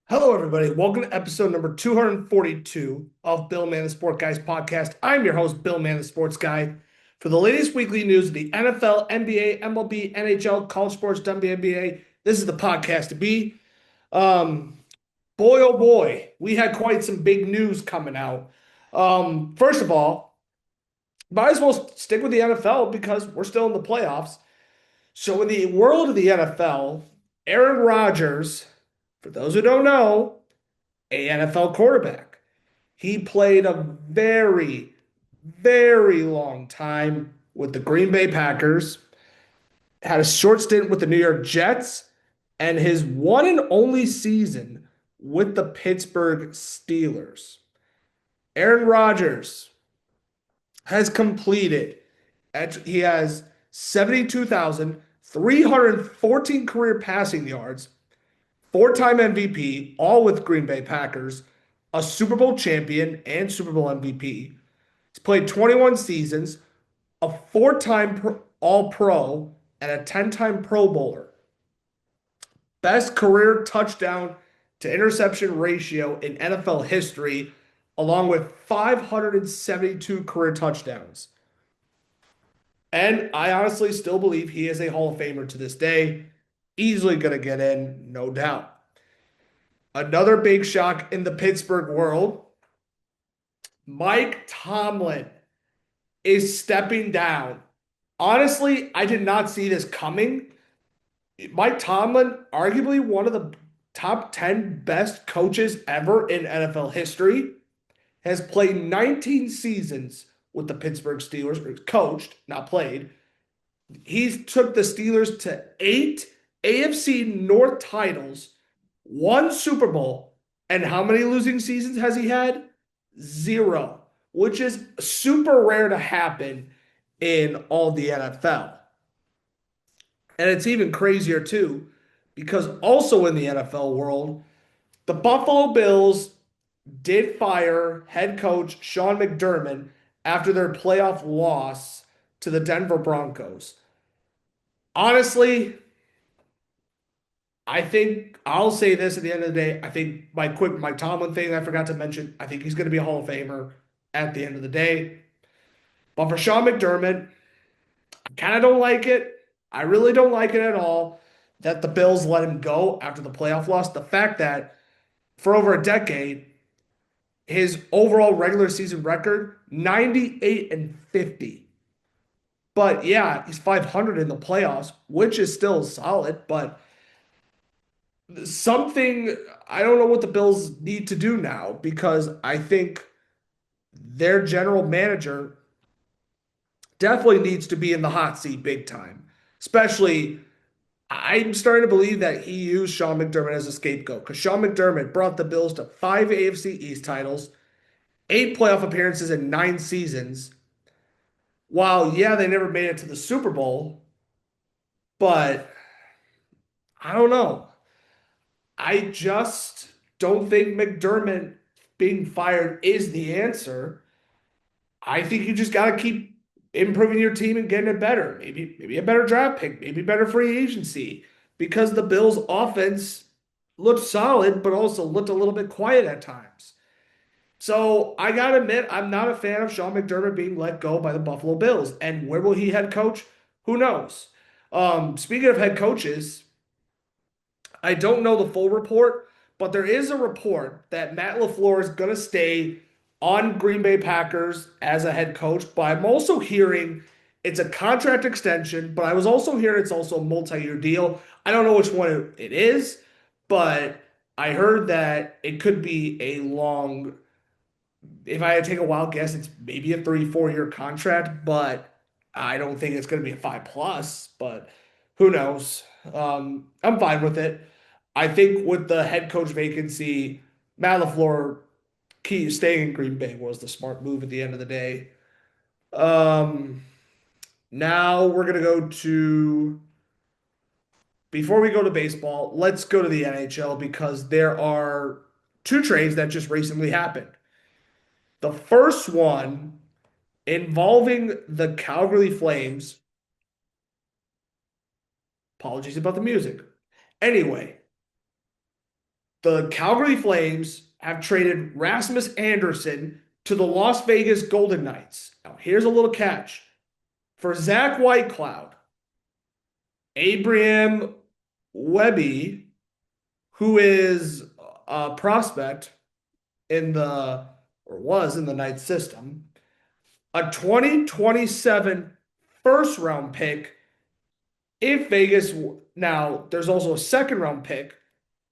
Hello, everybody. Welcome to episode number 242 of Bill Man the Sport Guys podcast. I'm your host, Bill Man the Sports Guy. For the latest weekly news of the NFL, NBA, MLB, NHL, college sports, WNBA, this is the podcast to be. Um, Boy, oh boy, we had quite some big news coming out. First of all, might as well stick with the NFL because we're still in the playoffs. So, in the world of the NFL, Aaron Rodgers, for those who don't know, a NFL quarterback. He played a very, very long time with the Green Bay Packers, had a short stint with the New York Jets, and his one and only season with the Pittsburgh Steelers. Aaron Rodgers has completed, he has 72,314 career passing yards, four-time MVP, all with Green Bay Packers, a Super Bowl champion and Super Bowl MVP. He's played 21 seasons, a four-time All-Pro, and a 10-time Pro Bowler. Best career touchdown to interception ratio in NFL history, along with 572 career touchdowns. And I honestly still believe he is a Hall of Famer to this day. Easily going to get in, no doubt. Another big shock in the Pittsburgh world. Mike Tomlin is stepping down. Honestly, I did not see this coming. Mike Tomlin, arguably one of the top 10 best coaches ever in NFL history, has played 19 seasons with the Pittsburgh Steelers, or coached, not played. He's took the Steelers to 8 AFC North titles, one Super Bowl, and how many losing seasons has he had? Zero, which is super rare to happen in all the NFL. And it's even crazier too, because also in the NFL world, the Buffalo Bills did fire head coach Sean McDermott after their playoff loss to the Denver Broncos. Honestly, I think I'll say this at the end of the day. I think my Tomlin thing I forgot to mention. I think he's going to be a Hall of Famer at the end of the day. But for Sean McDermott, I kind of don't like it. I really don't like it at all that the Bills let him go after the playoff loss. The fact that for over a decade, his overall regular season record 98 and 50. But yeah, he's 500 in the playoffs, which is still solid, but something I don't know what the Bills need to do now because I think their general manager definitely needs to be in the hot seat big time. Especially, I'm starting to believe that he used Sean McDermott as a scapegoat because Sean McDermott brought the Bills to 5 AFC East titles, 8 playoff appearances in 9 seasons. While, yeah, they never made it to the Super Bowl, but I don't know. I just don't think McDermott being fired is the answer. I think you just got to keep improving your team and getting it better. Maybe a better draft pick, maybe better free agency because the Bills' offense looked solid, but also looked a little bit quiet at times. So I gotta admit, I'm not a fan of Sean McDermott being let go by the Buffalo Bills. And where will he head coach? Who knows? Speaking of head coaches, I don't know the full report, but there is a report that Matt LaFleur is going to stay on Green Bay Packers as a head coach. But I'm also hearing it's a contract extension, but I was also hearing it's also a multi-year deal. I don't know which one it is, but I heard that it could be a long, if I had to take a wild guess, it's maybe a 3, 4 year contract, but I don't think it's going to be a 5 plus, but who knows? I'm fine with it. I think with the head coach vacancy, Matt LaFleur staying in Green Bay was the smart move at the end of the day. Um, Now we're gonna go to before we go to baseball, let's go to the NHL because there are two trades that just recently happened. The first one involving the Calgary Flames. Apologies about the music. Anyway, The Calgary Flames have traded Rasmus Anderson to the Las Vegas Golden Knights. Now, here's a little catch. For Zach Whitecloud, Abraham Webby, who is a prospect in the, or was in the Knights system, a 2027 first round pick if Vegas, now there's also a second round pick,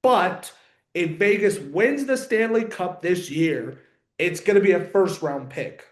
but if Vegas wins the Stanley Cup this year, it's going to be a first round pick.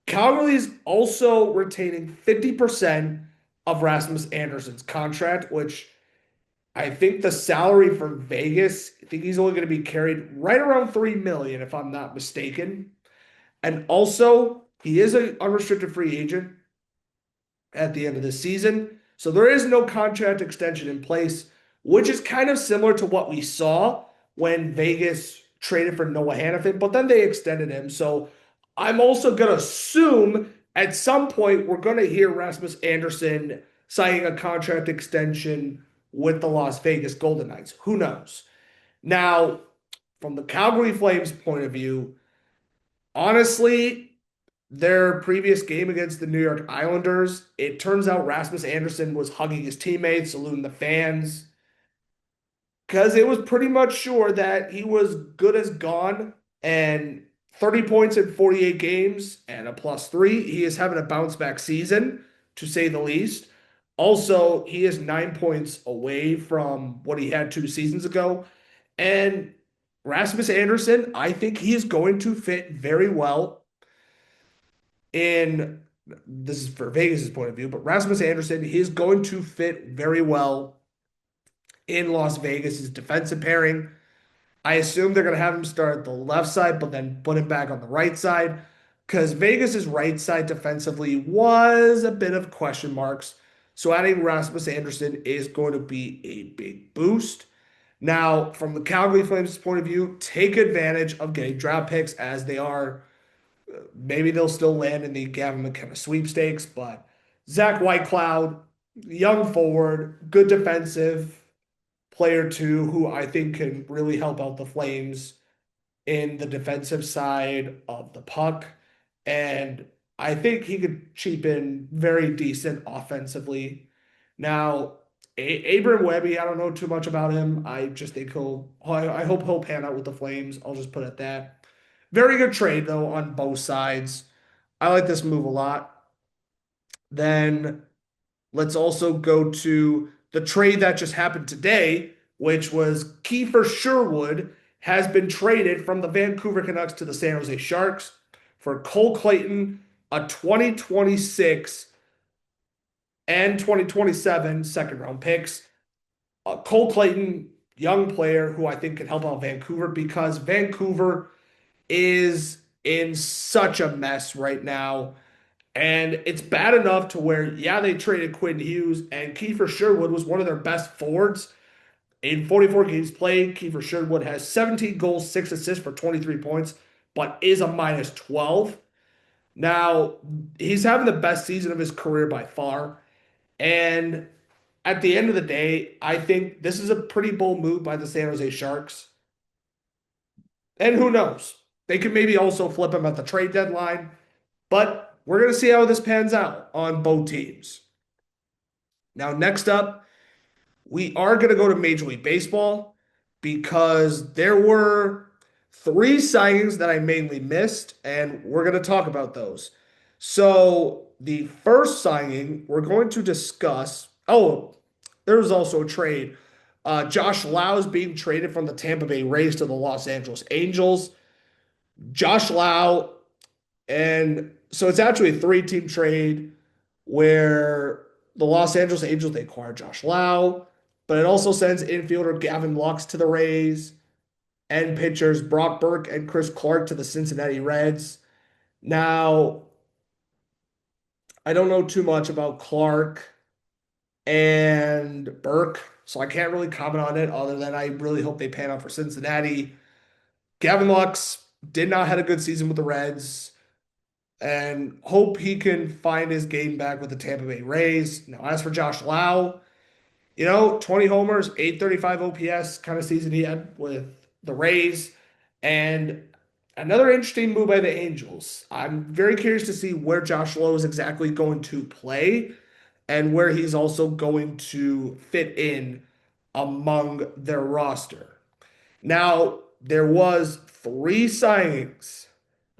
Calgary is also retaining 50% of Rasmus Anderson's contract, which I think the salary for Vegas, I think he's only going to be carried right around 3 million if I'm not mistaken. And also, he is an unrestricted free agent at the end of the season. So there is no contract extension in place, which is kind of similar to what we saw when Vegas traded for Noah Hannafin, but then they extended him. So I'm also going to assume at some point we're going to hear Rasmus Anderson signing a contract extension with the Las Vegas Golden Knights. Who knows? Now, from the Calgary Flames point of view, honestly, their previous game against the New York Islanders, it turns out Rasmus Anderson was hugging his teammates, saluting the fans, because it was pretty much sure that he was good as gone. And 30 points in 48 games and a +3. He is having a bounce back season, to say the least. Also, he is 9 points away from what he had 2 seasons ago. And Rasmus Anderson, I think he is going to fit very well in, this is for Vegas's point of view, but Rasmus Anderson, he's going to fit very well in Las Vegas's defensive pairing. I assume they're going to have him start the left side, but then put him back on the right side because Vegas's right side defensively was a bit of question marks. So adding Rasmus Anderson is going to be a big boost. Now, from the Calgary Flames' point of view, take advantage of getting draft picks as they are. Maybe they'll still land in the Gavin McKenna sweepstakes, but Zach Whitecloud, young forward, good defensive player too, who I think can really help out the Flames in the defensive side of the puck. And I think he could cheapen very decent offensively. Now, Abram Webby, I don't know too much about him. I just think I hope he'll pan out with the Flames. I'll just put it at that. Very good trade, though, on both sides. I like this move a lot. Then let's also go to the trade that just happened today, which was Kiefer Sherwood has been traded from the Vancouver Canucks to the San Jose Sharks for Cole Clayton, a 2026 and 2027 second round picks. Cole Clayton, young player who I think can help out Vancouver because Vancouver is in such a mess right now. And it's bad enough to where, yeah, they traded Quinn Hughes and Kiefer Sherwood was one of their best forwards. In 44 games played, Kiefer Sherwood has 17 goals, 6 assists for 23 points, but is a -12. Now, he's having the best season of his career by far. And at the end of the day, I think this is a pretty bold move by the San Jose Sharks. And who knows? They could maybe also flip him at the trade deadline. But we're going to see how this pans out on both teams. Now, next up, we are going to go to Major League Baseball because there were 3 signings that I mainly missed, and we're going to talk about those. So, the first signing we're going to discuss. Oh, there was also a trade. Josh Lau is being traded from the Tampa Bay Rays to the Los Angeles Angels. Josh Lau, and so it's actually a 3-team trade where the Los Angeles Angels, they acquired Josh Lau, but it also sends infielder Gavin Lux to the Rays and pitchers Brock Burke and Chris Clark to the Cincinnati Reds. Now, I don't know too much about Clark and Burke, so I can't really comment on it other than I really hope they pan out for Cincinnati. Gavin Lux did not have a good season with the Reds and hope he can find his game back with the Tampa Bay Rays. Now, as for Josh Lau, 20 homers, 835 OPS kind of season he had with the Rays. And another interesting move by the Angels. I'm very curious to see where Josh Lowe is exactly going to play and where he's also going to fit in among their roster. Now, there was three signings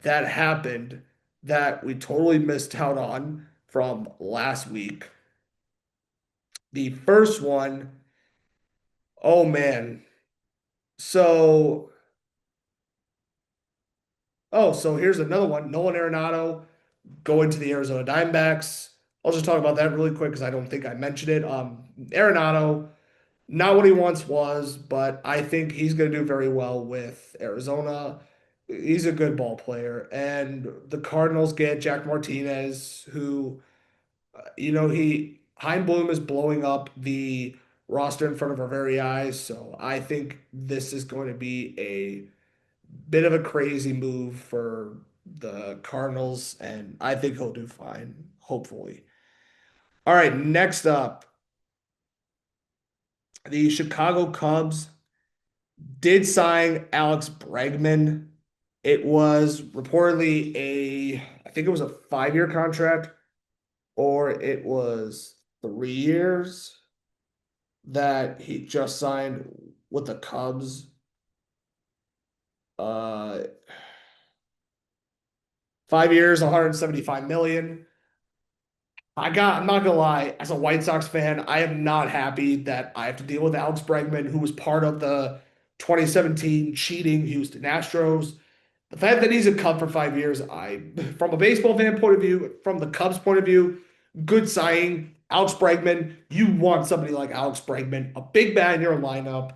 that happened that we totally missed out on from last week. The first one, oh man. So, so here's another one. Nolan Arenado going to the Arizona Diamondbacks. I'll just talk about that really quick because I don't think I mentioned it. Arenado, not what he once was, but I think he's going to do very well with Arizona. He's a good ball player. And the Cardinals get Jack Martinez, who, Hein Bloom is blowing up the roster in front of our very eyes. So I think this is going to be a bit of a crazy move for the Cardinals, and I think he'll do fine, hopefully. All right, next up, the Chicago Cubs did sign Alex Bregman. It was reportedly I think it was a 5-year contract, or it was 3 years that he just signed with the Cubs. Uh, 5 years, 175 million. I'm not gonna lie, as a White Sox fan, I am not happy that I have to deal with Alex Bregman, who was part of the 2017 cheating Houston Astros. The fact that he's a Cub for 5 years, from a baseball fan point of view, from the Cubs point of view, good signing. Alex Bregman, you want somebody like Alex Bregman, a big bat in your lineup,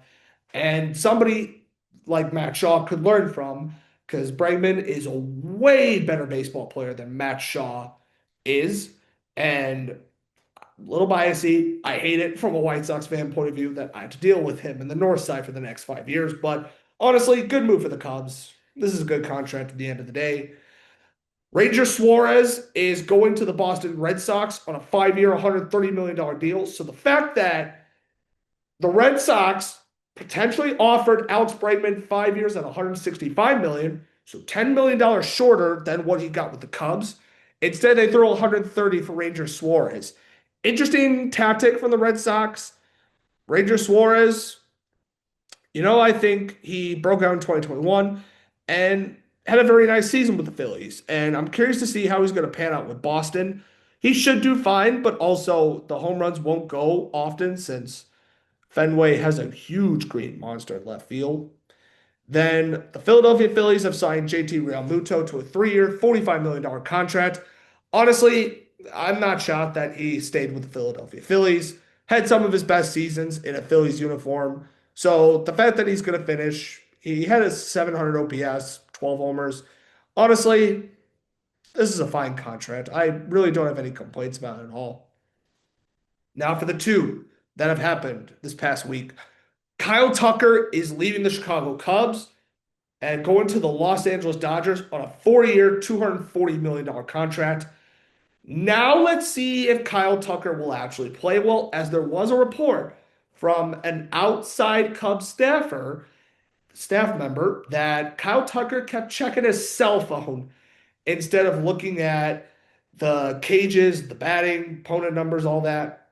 and somebody like Matt Shaw could learn from, because Bregman is a way better baseball player than Matt Shaw is. And a little biasy, I hate it from a White Sox fan point of view that I have to deal with him in the North Side for the next 5 years. But honestly, good move for the Cubs. This is a good contract at the end of the day. Ranger Suarez is going to the Boston Red Sox on a 5-year, $130 million deal. So the fact that the Red Sox potentially offered Alex Bregman 5 years at 165 million, so $10 million shorter than what he got with the Cubs. Instead, they throw 130 for Ranger Suarez. Interesting tactic from the Red Sox. Ranger Suarez, I think he broke out in 2021 and had a very nice season with the Phillies. And I'm curious to see how he's going to pan out with Boston. He should do fine, but also the home runs won't go often since Fenway has a huge green monster in left field. Then the Philadelphia Phillies have signed JT Realmuto to a 3-year, $45 million contract. Honestly, I'm not shocked that he stayed with the Philadelphia Phillies. Had some of his best seasons in a Phillies uniform. So the fact that he's going to finish, he had a 700 OPS, 12 homers. Honestly, this is a fine contract. I really don't have any complaints about it at all. Now for the two that have happened this past week. Kyle Tucker is leaving the Chicago Cubs and going to the Los Angeles Dodgers on a 4-year, $240 million contract. Now let's see if Kyle Tucker will actually play well, as there was a report from an outside Cubs staff member, that Kyle Tucker kept checking his cell phone instead of looking at the cages, the batting, opponent numbers, all that.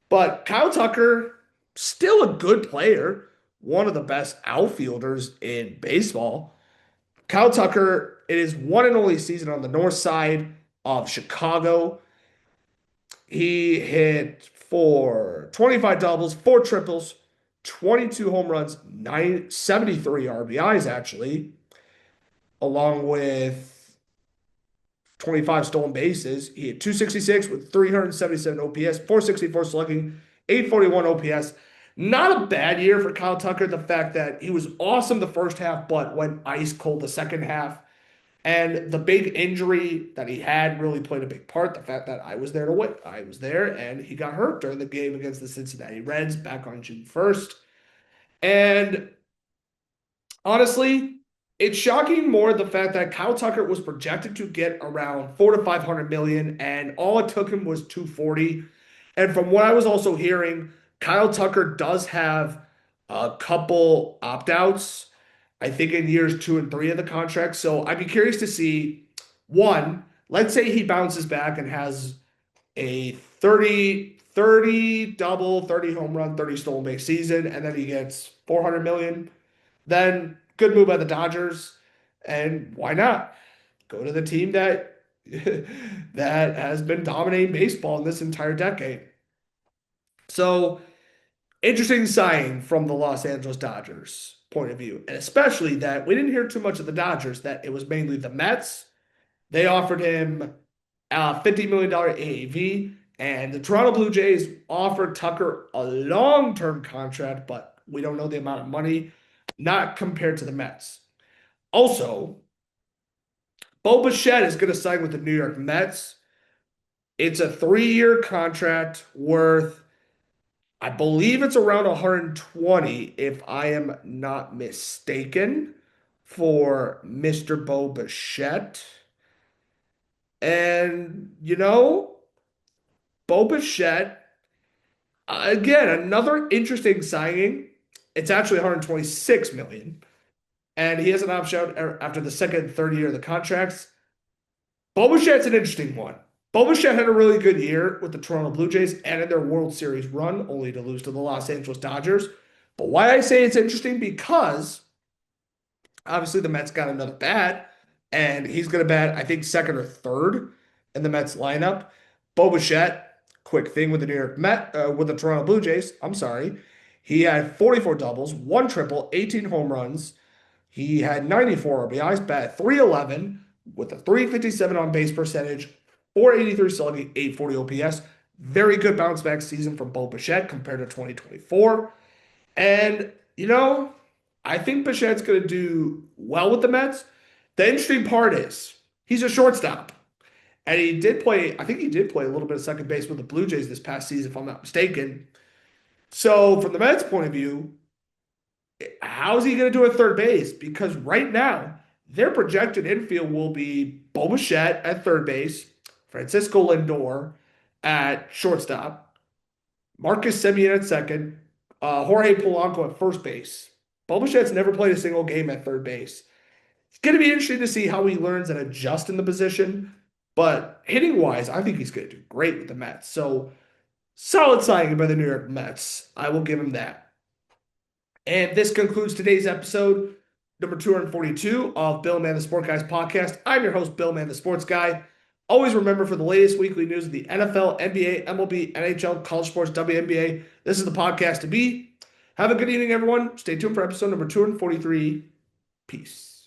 But Kyle Tucker, still a good player, one of the best outfielders in baseball. Kyle Tucker, it is one and only season on the north side of Chicago. He hit for 25 doubles, 4 triples, 22 home runs, 73 RBIs actually, along with 25 stolen bases. He had 266 with 377 OPS, 464 slugging, 841 OPS. Not a bad year for Kyle Tucker. The fact that he was awesome the first half, but went ice cold the second half. And the big injury that he had really played a big part. The fact that I was there to win. I was there, and he got hurt during the game against the Cincinnati Reds back on June 1st. And honestly, it's shocking more the fact that Kyle Tucker was projected to get around 400 to 500 million, and all it took him was 240. And from what I was also hearing, Kyle Tucker does have a couple opt-outs, I think in years 2 and 3 of the contract. So I'd be curious to see one, let's say he bounces back and has a 30 double, 30 home run, 30 stolen base season, and then he gets 400 million. Then good move by the Dodgers. And why not? Go to the team that that has been dominating baseball in this entire decade. So interesting sign from the Los Angeles Dodgers point of view, and especially that we didn't hear too much of the Dodgers, that it was mainly the Mets. They offered him a $50 million AAV, and the Toronto Blue Jays offered Tucker a long-term contract, but we don't know the amount of money, not compared to the Mets. Also, Bo Bichette is going to sign with the New York Mets. It's a 3-year contract worth, I believe it's around 120, if I am not mistaken, for Mr. Bo Bichette. And, Bo Bichette, again, another interesting signing. It's actually 126 million. And he has an option out after the second and third year of the contracts. Bo Bichette's an interesting one. Bo Bichette had a really good year with the Toronto Blue Jays and in their World Series run, only to lose to the Los Angeles Dodgers. But why I say it's interesting, because obviously the Mets got another bat, and he's going to bat, I think, second or third in the Mets lineup. Bo Bichette, quick thing with the with the Toronto Blue Jays. I'm sorry, he had 44 doubles, one triple, 18 home runs. He had 94 RBIs, bat 311 with a 357 on base percentage, 483 slugging, 840 OPS. Very good bounce back season from Bo Bichette compared to 2024. And, I think Bichette's going to do well with the Mets. The interesting part is he's a shortstop. And he did play, I think he did play a little bit of second base with the Blue Jays this past season, if I'm not mistaken. So, from the Mets' point of view, how's he going to do at third base? Because right now, their projected infield will be Bo Bichette at third base, Francisco Lindor at shortstop, Marcus Semien at second, Jorge Polanco at first base. Bo Bichette's never played a single game at third base. It's going to be interesting to see how he learns and adjusts in the position. But hitting wise, I think he's going to do great with the Mets. So solid signing by the New York Mets. I will give him that. And this concludes today's episode, number 242 of Bill Man the Sport Guys podcast. I'm your host, Bill Man the Sports Guy. Always remember, for the latest weekly news of the NFL, NBA, MLB, NHL, college sports, WNBA, this is the podcast to be. Have a good evening, everyone. Stay tuned for episode number 243. Peace.